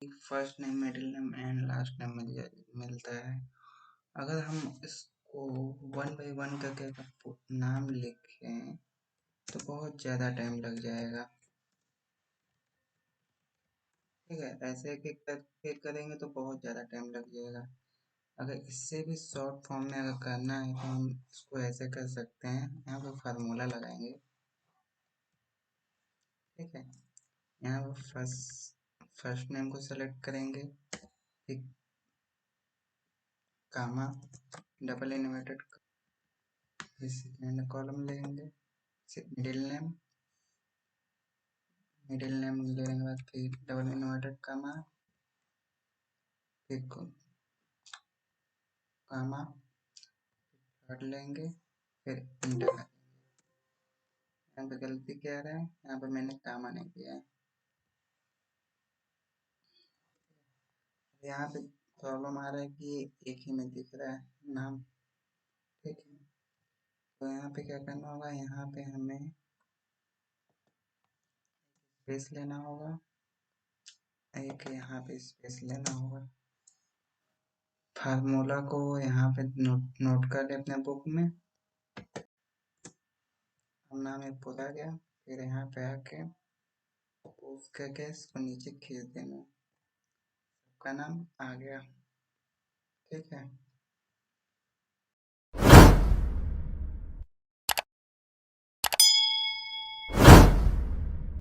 First name, middle name and last name मिलता है। अगर हम इसको 1 बाई 1 करके नाम लिखें तो बहुत ज़्यादा टाइम लग जाएगा। ठीक है, ऐसे एक करेंगे तो बहुत ज़्यादा टाइम लग जाएगा। अगर इससे भी शॉर्ट फॉर्म में अगर करना है तो हम इसको ऐसे कर सकते हैं, यहाँ पे फार्मूला लगाएंगे। ठीक है, यहाँ पे फर्स्ट नेम को सेलेक्ट करेंगे, फिर कामा, डबल इन्वर्टेड, फिर सेकेंड कॉलम लेंगे, मिडिल नेम लेने के बाद फिर डबल इन्वर्टेड कामा, फिर कामा, थर्ड लेंगे, फिर इंटर करेंगे। यहाँ पे गलती क्या रहा है, यहाँ पे मैंने कामा नहीं दिया है। यहाँ पे प्रॉब्लम आ रहा है कि एक ही में दिख रहा है नाम। ठीक है, तो यहाँ पे क्या करना होगा, यहाँ पे हमें स्पेस लेना होगा, एक यहाँ पे स्पेस लेना होगा। फार्मूला को यहाँ पे नोट कर ले अपने बुक में। नाम एक बोला गया, फिर यहाँ पे आके पोस्ट करके इसको नीचे खींच देना, सबका नाम आ गया। ठीक है।